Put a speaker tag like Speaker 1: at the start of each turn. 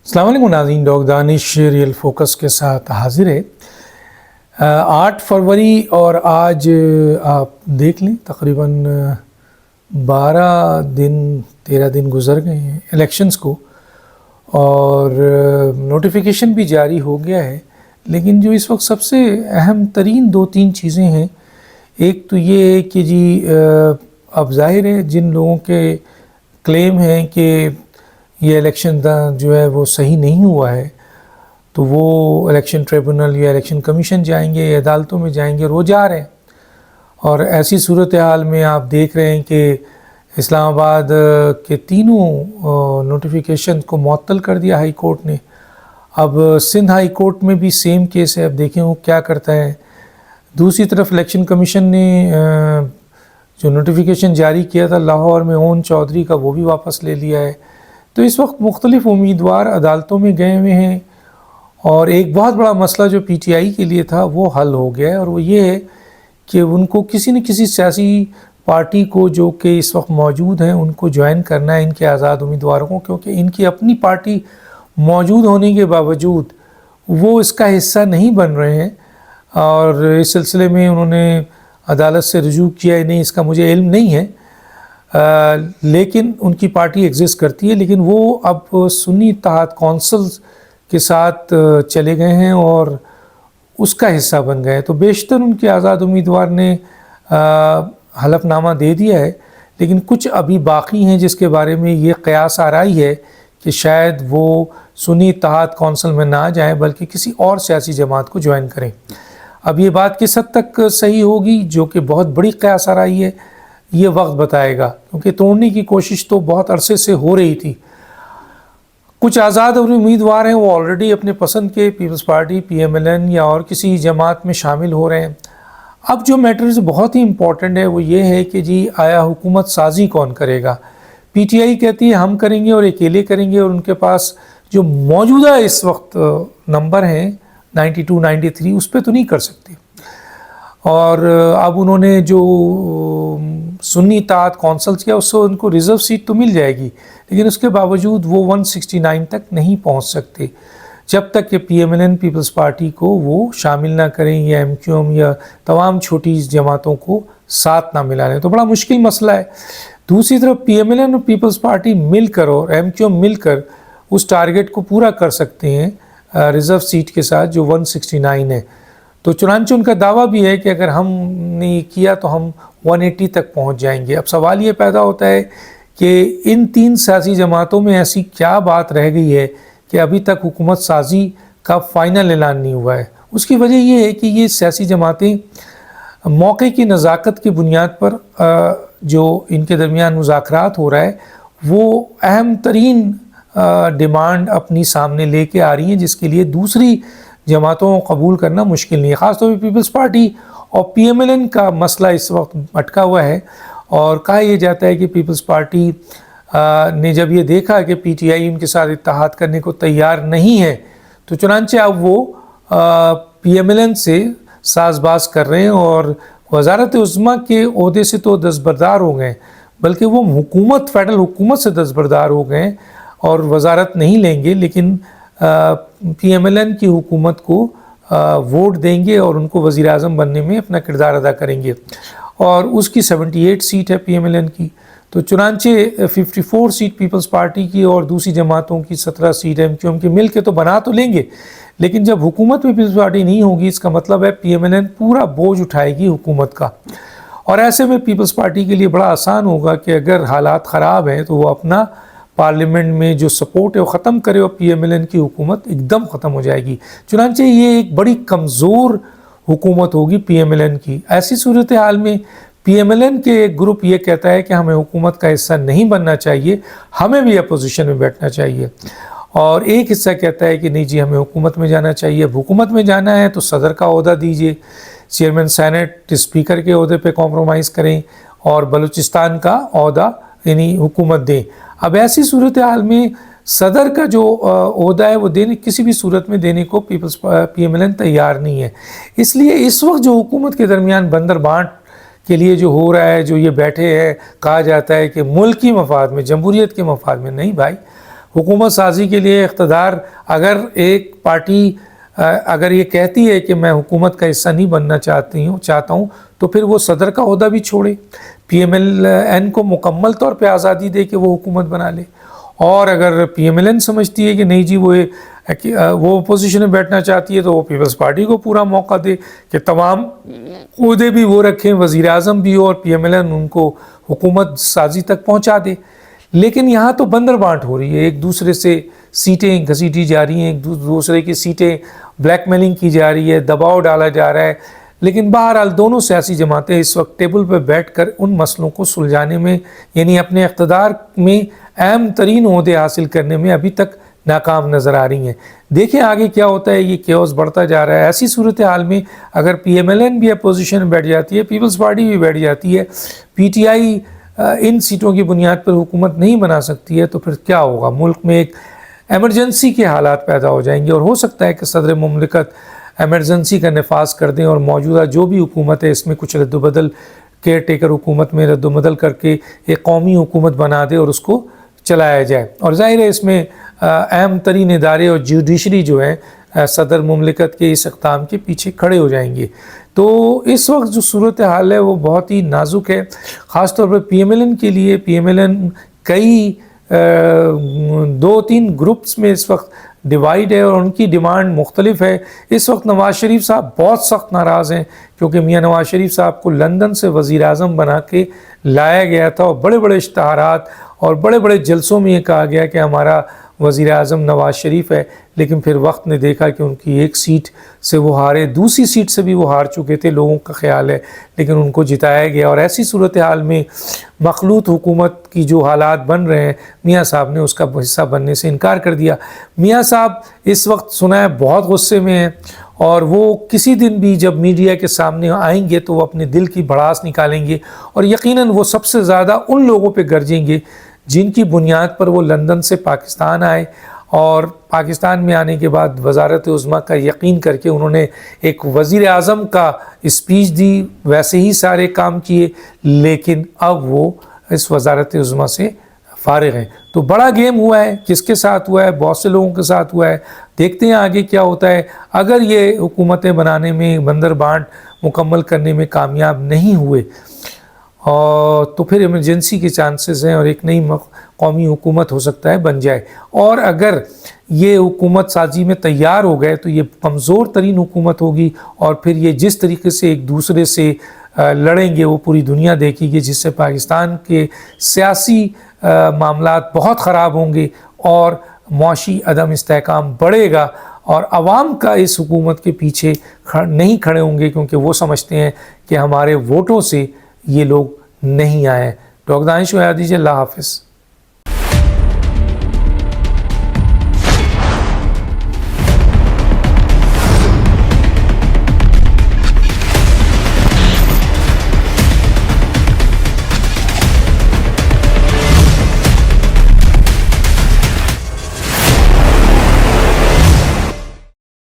Speaker 1: अस्सलाम वालेकुम नाज़रीन, डॉक्टर दानिश रियल फोकस के साथ हाजिर है। 8 फरवरी और आज आप देख लें तकरीबन 13 दिन गुज़र गए हैं इलेक्शंस को और नोटिफिकेशन भी जारी हो गया है। लेकिन जो इस वक्त सबसे अहम तरीन 2-3 चीज़ें हैं, एक तो ये है कि जी अब ज़ाहिर है जिन लोगों के क्लेम हैं कि ये इलेक्शन जो है वो सही नहीं हुआ है, तो वो इलेक्शन ट्रिब्यूनल या इलेक्शन कमीशन जाएंगे या अदालतों में जाएंगे और वो जा रहे हैं। और ऐसी सूरत हाल में आप देख रहे हैं कि इस्लामाबाद के तीनों नोटिफिकेशन को मुअत्तल कर दिया हाई कोर्ट ने। अब सिंध हाई कोर्ट में भी सेम केस है, अब देखें वो क्या करता है। दूसरी तरफ इलेक्शन कमीशन ने जो नोटिफिकेशन जारी किया था लाहौर में ओन चौधरी का, वो भी वापस ले लिया है। तो इस वक्त मुख्तलिफ उम्मीदवार अदालतों में गए हुए हैं और एक बहुत बड़ा मसला जो PTI के लिए था वो हल हो गया है, और वो ये है कि उनको किसी न किसी सियासी पार्टी को जो कि इस वक्त मौजूद हैं उनको ज्वाइन करना है, इनके आज़ाद उम्मीदवारों को, क्योंकि इनकी अपनी पार्टी मौजूद होने के बावजूद वो इसका हिस्सा नहीं बन रहे हैं। और इस सिलसिले में उन्होंने अदालत से रुजू किया है, नहीं इसका मुझे इल्म नहीं है, लेकिन उनकी पार्टी एग्जिस्ट करती है। लेकिन वो अब सुन्नी इत्तेहाद कौंसिल के साथ चले गए हैं और उसका हिस्सा बन गए हैं। तो बेशतर उनके आज़ाद उम्मीदवार ने हलफनामा दे दिया है, लेकिन कुछ अभी बाकी हैं जिसके बारे में ये क़यास आ रही है कि शायद वो सुन्नी इत्तेहाद कौंसिल में ना जाएं बल्कि किसी और सियासी जमात को ज्वाइन करें। अब ये बात किस हद तक सही होगी, जो कि बहुत बड़ी क़यास आ रही है, ये वक्त बताएगा, क्योंकि तोड़ने की कोशिश तो बहुत अरसे से हो रही थी। कुछ आज़ाद उम्मीदवार हैं वो ऑलरेडी अपने पसंद के पीपल्स पार्टी, PMLN या और किसी जमात में शामिल हो रहे हैं। अब जो मैटर्स बहुत ही इम्पॉर्टेंट है वो ये है कि जी आया हुकूमत साजी कौन करेगा। PTI कहती है हम करेंगे और अकेले करेंगे, और उनके पास जो मौजूदा इस वक्त नंबर हैं 92, 93 उस पर तो नहीं कर सकते। और अब उन्होंने जो सुन्नी इत्तेहाद कौंसिल किया उससे उनको रिज़र्व सीट तो मिल जाएगी, लेकिन उसके बावजूद वो 169 तक नहीं पहुंच सकते जब तक कि PMLN पीपल्स पार्टी को वो शामिल ना करें या MQM या तमाम छोटी जमातों को साथ ना मिला लें। तो बड़ा मुश्किल मसला है। दूसरी तरफ PMLN और पीपल्स पार्टी मिलकर और MQM मिलकर उस टारगेट को पूरा कर सकते हैं रिज़र्व सीट के साथ जो 169 है। तो चुनांचे उनका दावा भी है कि अगर हमने ये किया तो हम 180 तक पहुंच जाएंगे। अब सवाल ये पैदा होता है कि इन 3 सियासी जमातों में ऐसी क्या बात रह गई है कि अभी तक हुकूमत साजी का फ़ाइनल ऐलान नहीं हुआ है। उसकी वजह ये है कि ये सियासी जमातें मौके की नज़ाकत की बुनियाद पर जो इनके दरमियान मुज़ाकरात हो रहा है वो अहम तरीन डिमांड अपनी सामने लेके आ रही हैं, जिसके लिए दूसरी जमातों को कबूल करना मुश्किल नहीं है। ख़ासतौर पर पीपल्स पार्टी और PMLN का मसला इस वक्त अटका हुआ है, और कहा यह जाता है कि पीपल्स पार्टी ने जब ये देखा कि PTI उनके साथ इत्तेहाद करने को तैयार नहीं है, तो चुनांचे अब वो PMLN से साज़बाज कर रहे हैं और वज़ारत उज़्मा के ओहदे से तो दस्तबरदार हो गए, बल्कि वो हुकूमत फेडरल हुकूमत से दस्तबरदार हो गए और वज़ारत नहीं लेंगे, लेकिन PMLN की हुकूमत को वोट देंगे और उनको वज़ीर आज़म बनने में अपना किरदार अदा करेंगे। और उसकी 78 सीट है PMLN की। तो चुनांचे 54 सीट पीपल्स पार्टी की और दूसरी जमातों की 17 सीट MQM की मिल के तो बना तो लेंगे, लेकिन जब हुकूमत में पीपल्स पार्टी नहीं होगी इसका मतलब है PMLN पूरा बोझ उठाएगी हुकूमत का। और ऐसे में पीपल्स पार्टी के लिए बड़ा आसान होगा कि अगर हालात ख़राब हैं तो वो अपना पार्लियामेंट में जो सपोर्ट है वो ख़त्म करे और PMLN की हुकूमत एकदम ख़त्म हो जाएगी। चुनांचे ये एक बड़ी कमज़ोर हुकूमत होगी PMLN की। ऐसी सूरत हाल में PMLN के एक ग्रुप ये कहता है कि हमें हुकूमत का हिस्सा नहीं बनना चाहिए, हमें भी अपोजिशन में बैठना चाहिए, और एक हिस्सा कहता है कि नहीं जी हमें हुकूमत में जाना चाहिए। अब हुकूमत में जाना है तो सदर का ओहदा दीजिए, चेयरमैन सेनेट स्पीकर के ओहदे पे कॉम्प्रोमाइज़ करें और बलूचिस्तान का ओहदा यानी हुकूमत दें। अब ऐसी सूरत हाल में सदर का जो ओहदा है वो देने किसी भी सूरत में देने को PMLN तैयार नहीं है। इसलिए इस वक्त जो हुकूमत के दरमियान बंदर बांट के लिए जो हो रहा है, जो ये बैठे हैं, कहा जाता है कि मुल्क की मफाद में, जमहूरियत के मफाद में, नहीं भाई, حکومت سازی کے لیے اقتدار اگر ایک پارٹی اگر یہ کہتی ہے کہ میں حکومت کا حصہ نہیں بننا چاہتا ہوں تو پھر وہ صدر کا عہدہ بھی چھوڑے، پی ایم ایل این کو مکمل طور پہ آزادی دے کہ وہ حکومت بنا لے، اور اگر پی ایم ایل این سمجھتی ہے کہ نہیں جی وہ اپوزیشن میں بیٹھنا چاہتی ہے تو وہ پیپلز پارٹی کو پورا موقع دے کہ تمام عہدے بھی وہ رکھیں، وزیر اعظم بھی ہو، اور پی ایم ایل این ان کو حکومت سازی تک پہنچا دے۔ لیکن یہاں تو بندر بانٹ ہو رہی ہے، ایک دوسرے سے سیٹیں گھسیٹی جا رہی ہیں، ایک دوسرے کی سیٹیں بلیک میلنگ کی جا رہی ہے، دباؤ ڈالا جا رہا ہے۔ لیکن بہرحال دونوں سیاسی جماعتیں اس وقت ٹیبل پہ بیٹھ کر ان مسئلوں کو سلجھانے میں، یعنی اپنے اقتدار میں اہم ترین عہدے حاصل کرنے میں ابھی تک ناکام نظر آ رہی ہیں۔ دیکھیں آگے کیا ہوتا ہے، یہ کیوس بڑھتا جا رہا ہے۔ ایسی صورتحال میں اگر پی ایم ایل این بھی اپوزیشن میں بیٹھ جاتی ہے، پیپلز پارٹی بھی بیٹھ جاتی ہے، پی ٹی آئی ان سیٹوں کی بنیاد پر حکومت نہیں بنا سکتی ہے، تو پھر کیا ہوگا؟ ملک میں ایک ایمرجنسی کے حالات پیدا ہو جائیں گے، اور ہو سکتا ہے کہ صدر مملکت ایمرجنسی کا نفاذ کر دیں اور موجودہ جو بھی حکومت ہے اس میں کچھ رد و بدل، کیئر ٹیکر حکومت میں رد و بدل کر کے ایک قومی حکومت بنا دے اور اس کو چلایا جائے۔ اور ظاہر ہے اس میں اہم ترین ادارے اور جوڈیشری جو ہے صدر مملکت کے اس اقدام کے پیچھے کھڑے ہو جائیں گے۔ تو اس وقت جو صورتحال ہے وہ بہت ہی نازک ہے، خاص طور پر پی ایم ایل این کے لیے۔ پی ایم ایل این کئی 2-3 گروپس میں اس وقت ڈیوائیڈ ہے اور ان کی ڈیمانڈ مختلف ہے۔ اس وقت نواز شریف صاحب بہت سخت ناراض ہیں، کیونکہ میاں نواز شریف صاحب کو لندن سے وزیر اعظم بنا کے لایا گیا تھا، اور بڑے بڑے اشتہارات اور بڑے بڑے جلسوں میں یہ کہا گیا کہ ہمارا وزیر اعظم نواز شریف ہے، لیکن پھر وقت نے دیکھا کہ ان کی ایک سیٹ سے وہ ہارے، دوسری سیٹ سے بھی وہ ہار چکے تھے، لوگوں کا خیال ہے، لیکن ان کو جتایا گیا۔ اور ایسی صورتحال میں مخلوط حکومت کی جو حالات بن رہے ہیں، میاں صاحب نے اس کا حصہ بننے سے انکار کر دیا۔ میاں صاحب اس وقت سنا ہے بہت غصے میں ہیں، اور وہ کسی دن بھی جب میڈیا کے سامنے آئیں گے تو وہ اپنے دل کی بھڑاس نکالیں گے، اور یقیناً وہ سب سے زیادہ ان لوگوں پہ گرجیں گے جن کی بنیاد پر وہ لندن سے پاکستان آئے، اور پاکستان میں آنے کے بعد وزارت عظمیٰ کا یقین کر کے انہوں نے ایک وزیر اعظم کا اسپیچ دی، ویسے ہی سارے کام کیے، لیکن اب وہ اس وزارت عظمیٰ سے فارغ ہیں۔ تو بڑا گیم ہوا ہے، کس کے ساتھ ہوا ہے؟ بہت سے لوگوں کے ساتھ ہوا ہے۔ دیکھتے ہیں آگے کیا ہوتا ہے۔ اگر یہ حکومتیں بنانے میں، بندر بانٹ مکمل کرنے میں کامیاب نہیں ہوئے تو پھر ایمرجنسی کے چانسز ہیں، اور ایک نئی قومی حکومت ہو سکتا ہے بن جائے۔ اور اگر یہ حکومت سازی میں تیار ہو گئے تو یہ کمزور ترین حکومت ہوگی، اور پھر یہ جس طریقے سے ایک دوسرے سے لڑیں گے وہ پوری دنیا دیکھے گی، جس سے پاکستان کے سیاسی معاملات بہت خراب ہوں گے، اور معاشی عدم استحکام بڑھے گا، اور عوام کا اس حکومت کے پیچھے نہیں کھڑے ہوں گے، کیونکہ وہ سمجھتے ہیں کہ ہمارے ووٹوں سے یہ لوگ نہیں آئے۔ ڈاکٹر دانش اللہ حافظ۔